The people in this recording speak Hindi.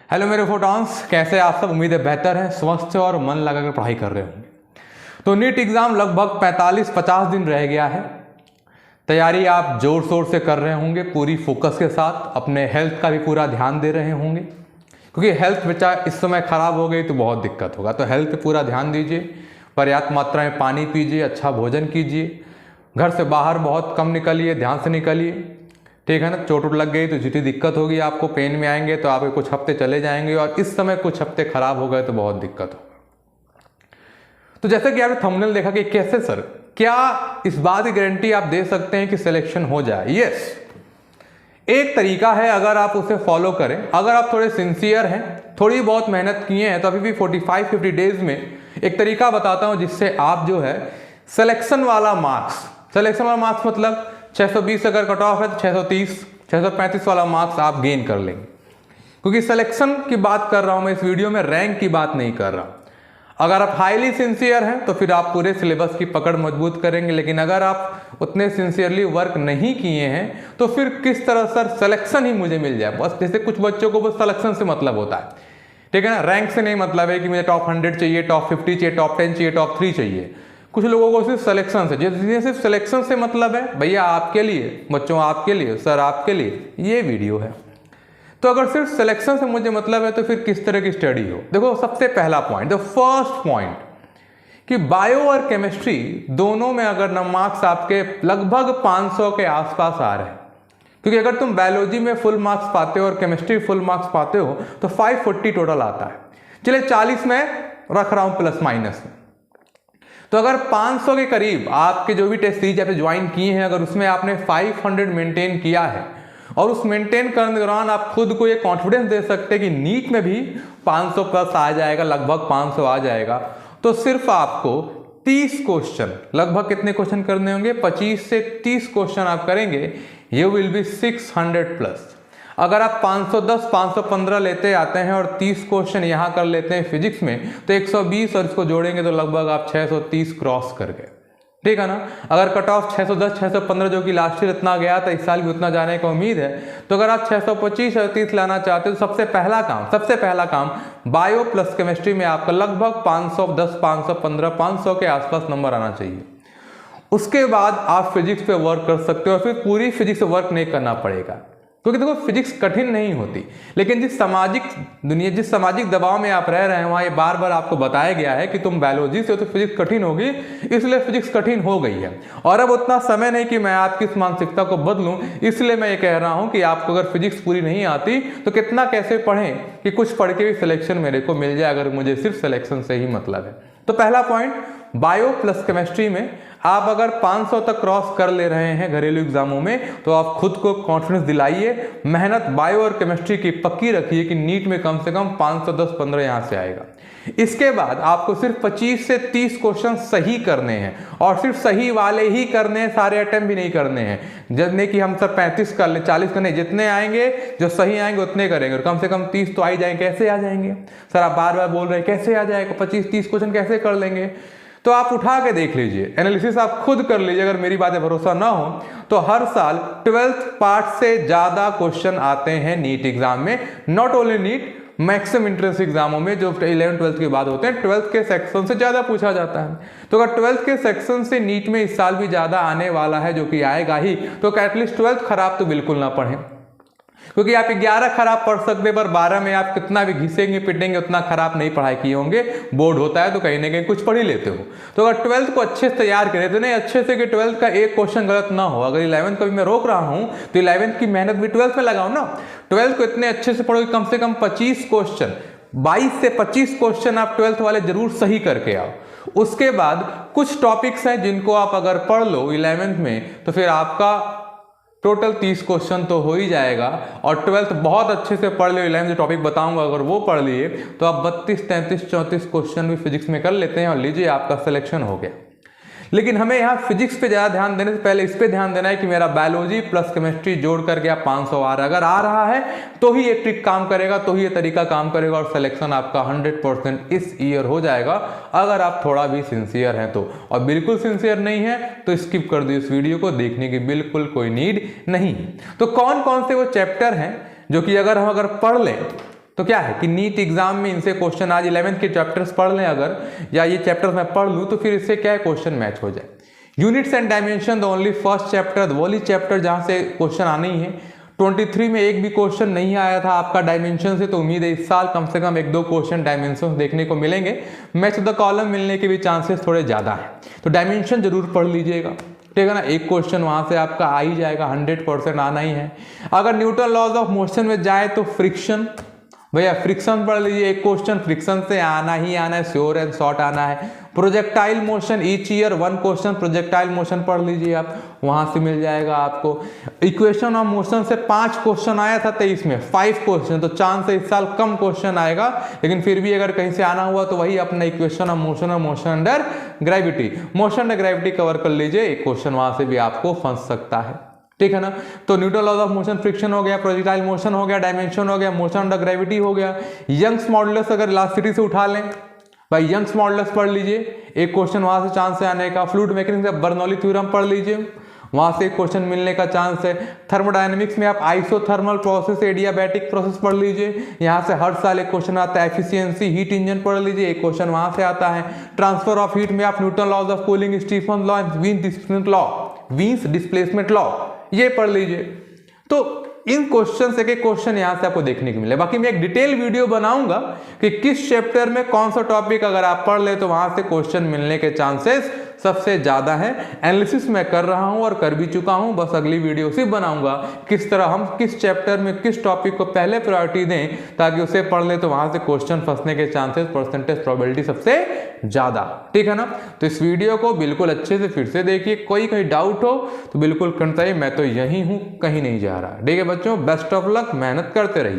हेलो मेरे फोटॉन्स, कैसे आप सब? उम्मीद है बेहतर है, स्वस्थ और मन लगाकर पढ़ाई कर रहे होंगे। तो नीट एग्ज़ाम लगभग 45-50 दिन रह गया है। तैयारी आप जोर शोर से कर रहे होंगे, पूरी फोकस के साथ अपने हेल्थ का भी पूरा ध्यान दे रहे होंगे, क्योंकि हेल्थ बच्चा इस समय ख़राब हो गई तो बहुत दिक्कत होगा। तो हेल्थ पे पूरा ध्यान दीजिए, पर्याप्त मात्रा में पानी पीजिए, अच्छा भोजन कीजिए, घर से बाहर बहुत कम निकलिए, ध्यान से निकलिए, ठीक है ना। चोट उट लग गई तो जितनी दिक्कत होगी, आपको पेन में आएंगे तो आपके कुछ हफ्ते चले जाएंगे, और इस समय कुछ हफ्ते खराब हो गए तो बहुत दिक्कत होगा। तो जैसे कि आपने थंबनेल देखा कि कैसे सर, क्या इस बात की गारंटी आप दे सकते हैं कि सिलेक्शन हो जाए? यस, एक तरीका है, अगर आप उसे फॉलो करें, अगर आप थोड़े सिंसियर हैं, थोड़ी बहुत मेहनत किए हैं, तो अभी भी 45-50 डेज में एक तरीका बताता हूं जिससे आप जो है सिलेक्शन वाला मार्क्स मतलब 620 अगर कट ऑफ है तो 630, 635 वाला मार्क्स आप गेन कर लेंगे। क्योंकि सिलेक्शन की बात कर रहा हूं मैं इस वीडियो में, रैंक की बात नहीं कर रहा। अगर आप हाईली सिंसियर हैं तो फिर आप पूरे सिलेबस की पकड़ मजबूत करेंगे, लेकिन अगर आप उतने सिंसियरली वर्क नहीं किए हैं तो फिर किस तरह सर सिलेक्शन ही मुझे मिल जाए? बस जैसे कुछ बच्चों को बस सिलेक्शन से मतलब होता है, ठीक है ना, रैंक से नहीं मतलब है कि मुझे टॉप 100 चाहिए, टॉप 50 चाहिए, टॉप 10 चाहिए, टॉप 3 चाहिए। कुछ लोगों को सिर्फ सिलेक्शन से, जिन्हें सिर्फ सिलेक्शन से मतलब है, भैया आपके लिए, बच्चों आपके लिए, सर आपके लिए ये वीडियो है। तो अगर सिर्फ सिलेक्शन से मुझे मतलब है तो फिर किस तरह की स्टडी हो? देखो, सबसे पहला पॉइंट, द फर्स्ट पॉइंट, कि बायो और केमिस्ट्री दोनों में अगर न मार्क्स आपके लगभग 500 के आसपास आ रहे हैं, क्योंकि अगर तुम बायोलॉजी में फुल मार्क्स पाते हो और केमिस्ट्री फुल मार्क्स पाते हो तो 540 टोटल आता है। चलिए 40 में रख रहा हूं प्लस माइनस में। तो अगर 500 के करीब आपके जो भी टेस्ट सीरीज आपने ज्वाइन किए हैं, अगर उसमें आपने 500 मेंटेन किया है और उस मेंटेन करने के दौरान आप खुद को ये कॉन्फिडेंस दे सकते हैं कि नीट में भी 500 प्लस आ जाएगा, लगभग 500 आ जाएगा, तो सिर्फ आपको 30 क्वेश्चन, लगभग कितने क्वेश्चन करने होंगे? 25 से 30 क्वेश्चन आप करेंगे, यू विल बी 600 प्लस। अगर आप 510, 515 लेते आते हैं और 30 क्वेश्चन यहाँ कर लेते हैं फिजिक्स में, तो 120 और इसको जोड़ेंगे तो लगभग आप 630 क्रॉस कर गए, ठीक है ना। अगर कट ऑफ 610, 615 जो कि लास्ट ईयर इतना गया था, इस साल भी उतना जाने का उम्मीद है, तो अगर आप 625 और 30 लाना चाहते हो तो सबसे पहला काम बायो प्लस केमिस्ट्री में आपका लगभग 510, 515, 500 के आसपास नंबर आना चाहिए। उसके बाद आप फिजिक्स पे वर्क कर सकते हो, और फिर पूरी फिजिक्स पे वर्क नहीं करना पड़ेगा, क्योंकि देखो फिजिक्स कठिन नहीं होती, लेकिन जिस सामाजिक दबाव में आप रह रहे हैं, वहाँ ये बार बार आपको बताया गया है कि तुम बायोलॉजी से हो तो फिजिक्स कठिन होगी, इसलिए फिजिक्स कठिन हो गई है। और अब उतना समय नहीं कि मैं आपकी इस मानसिकता को बदलूं, इसलिए मैं ये कह रहा हूं कि आपको अगर फिजिक्स पूरी नहीं आती तो कितना कैसे पढ़ें कि कुछ पढ़ के भी सिलेक्शन मेरे को मिल जाए, अगर मुझे सिर्फ सिलेक्शन से ही मतलब है। तो पहला पॉइंट, बायो प्लस केमिस्ट्री में आप अगर 500 तक क्रॉस कर ले रहे हैं घरेलू एग्जामों में, तो आप खुद को कॉन्फिडेंस दिलाइए, मेहनत बायो और केमिस्ट्री की पक्की रखिए कि नीट में कम से कम 510-15 यहां से आएगा। इसके बाद आपको सिर्फ 25 से 30 क्वेश्चन सही करने हैं, और सिर्फ सही वाले ही करने हैं, सारे अटेम्प्ट भी नहीं करने हैं। जब नहीं कि हम सब 35 कर ले, 40 करने, जितने आएंगे जो सही आएंगे उतने करेंगे, और कम से कम 30 तो आ ही जाएंगे। कैसे आ जाएंगे सर? आप बार बार बोल रहे हैं कैसे आ जाएगा, 25-30 क्वेश्चन कैसे कर लेंगे? तो आप उठा के देख लीजिए, एनालिसिस आप खुद कर लीजिए। अगर मेरी बातें भरोसा ना हो तो हर साल 12th पार्ट से ज्यादा क्वेश्चन आते हैं नीट एग्जाम में। Not only NEET, maximum entrance एग्जामों में जो 11th-12th के बाद होते हैं, 12th के सेक्शन से ज्यादा पूछा जाता है। तो अगर 12th के सेक्शन से नीट में इस साल भी ज्यादा आने वाला है, जो कि आएगा ही, तो एटलीस्ट 12th खराब तो बिल्कुल ना पढ़ें, क्योंकि आप 11 खराब पढ़ सकते, पर 12 में आप कितना भी घिसेंगे पिटेंगे उतना खराब नहीं पढ़ाई किए होंगे। बोर्ड होता है तो कहीं ना कहीं कुछ पढ़ ही लेते हो। तो अगर 12th को अच्छे से तैयार करें, तो नहीं अच्छे से कि 12th का एक क्वेश्चन गलत ना हो। अगर 11th को भी मैं रोक रहा हूं तो 11th की मेहनत भी 12th में लगाओ ना। 12th को इतने अच्छे से पढ़ो कि कम से कम 25 क्वेश्चन, 22 से 25 क्वेश्चन आप 12th वाले जरूर सही करके आओ। उसके बाद कुछ टॉपिक्स हैं जिनको आप अगर पढ़ लो 11th में, तो फिर आपका टोटल 30 क्वेश्चन तो हो ही जाएगा। और 12th बहुत अच्छे से पढ़ लियो, 11th जो टॉपिक बताऊंगा अगर वो पढ़ लिए तो आप 32, 33, 34 क्वेश्चन भी फिजिक्स में कर लेते हैं, और लीजिए आपका सिलेक्शन हो गया। लेकिन हमें यहाँ फिजिक्स पे ज़्यादा ध्यान देने से पहले इस पे ध्यान देना है कि मेरा बायोलॉजी प्लस केमिस्ट्री जोड़ करके आप 500 आ रहा है। अगर आ रहा है तो ही ये ट्रिक काम करेगा, तो ही ये तरीका काम करेगा, और सिलेक्शन आपका 100% इस ईयर हो जाएगा, अगर आप थोड़ा भी सिंसियर हैं तो। और बिल्कुल सिंसियर नहीं है तो स्किप कर दो, इस वीडियो को देखने की बिल्कुल कोई नीड नहीं। तो कौन कौन से वो चैप्टर हैं जो कि अगर हम पढ़ लें तो क्या है कि नीट एग्जाम में इनसे क्वेश्चन आज 11th के चैप्टर्स पढ़ लें अगर, या ये चैप्टर्स मैं पढ़ लूँ, तो फिर इससे क्या है क्वेश्चन मैच हो जाए। Units and dimension the only first chapter, वही चैप्टर जहाँ से क्वेश्चन आने ही है। 23 में एक भी क्वेश्चन नहीं आया था आपका डायमेंशन से, तो उम्मीद है इस साल कम से कम 1-2 क्वेश्चन डायमेंशन देखने को मिलेंगे। मैच द कॉलम मिलने के भी चांसेस थोड़े ज़्यादा हैं, तो डायमेंशन जरूर पढ़ लीजिएगा, ठीक है ना। एक क्वेश्चन वहाँ से आपका आ ही जाएगा, 100% आना ही है। अगर न्यूटन लॉज ऑफ मोशन में जाए तो फ्रिक्शन, भैया फ्रिक्शन पढ़ लीजिए, एक क्वेश्चन फ्रिक्शन से आना ही आना है, श्योर एंड शॉर्ट आना है। Projectile motion each year 1 question projectile motion पढ़ लीजिए आप, वहां से मिल जाएगा आपको। इक्वेशन ऑफ मोशन से 5 क्वेश्चन आया था 23 में, 5 क्वेश्चन, तो चांस है इस साल कम क्वेश्चन आएगा, लेकिन फिर भी अगर कहीं से आना हुआ तो वही अपना इक्वेशन ऑफ मोशन और motion under gravity, motion under gravity cover कर लीजिए, एक क्वेश्चन वहां से भी आपको फंस सकता है, ठीक है ना। तो Newton laws of motion, friction हो गया, प्रोजेक्टाइल मोशन हो गया, डायमेंशन हो गया, मोशन अंडर ग्रेविटी हो गया। यंग्स मॉडुलस अगर इलास्टिसिटी से उठा लें भाई, यंग्स मॉडुलस पढ़ लीजिए, एक क्वेश्चन वहां से चांस है आने का। फ्लूइड मैकेनिक्स से बर्नौली थ्योरम पढ़ लीजिए, वहां से एक क्वेश्चन मिलने का चांस है। थर्मोडायनेमिक्स में आप आइसोथर्मल प्रोसेस, एडियाबैटिक प्रोसेस पढ़ लीजिए, यहाँ से हर साल एक क्वेश्चन आता है। एफिशिएंसी हीट इंजन पढ़ लीजिए, एक क्वेश्चन वहां से आता है। ट्रांसफर ऑफ हीट में आप Newton laws of cooling, Stefan law, Wien's displacement law, ये पढ़ लीजिए। तो इन क्वेश्चन से एक क्वेश्चन यहां से आपको देखने को मिले। बाकी मैं एक डिटेल वीडियो बनाऊंगा कि किस चैप्टर में कौन सा टॉपिक अगर आप पढ़ ले तो वहां से क्वेश्चन मिलने के चांसेस सबसे ज्यादा है। एनालिसिस मैं कर रहा हूं और कर भी चुका हूं, बस अगली वीडियो से बनाऊंगा किस तरह हम किस चैप्टर में किस टॉपिक को पहले प्रायोरिटी दें, ताकि उसे पढ़ ले तो वहां से क्वेश्चन फंसने के चांसेस, परसेंटेज, प्रोबेबिलिटी सबसे ज्यादा, ठीक है ना। तो इस वीडियो को बिल्कुल अच्छे से फिर से देखिए, कोई कहीं डाउट हो तो बिल्कुल करता ही, मैं तो यही हूं, कहीं नहीं जा रहा, ठीक है बच्चों। बेस्ट ऑफ लक, मेहनत करते रहिए।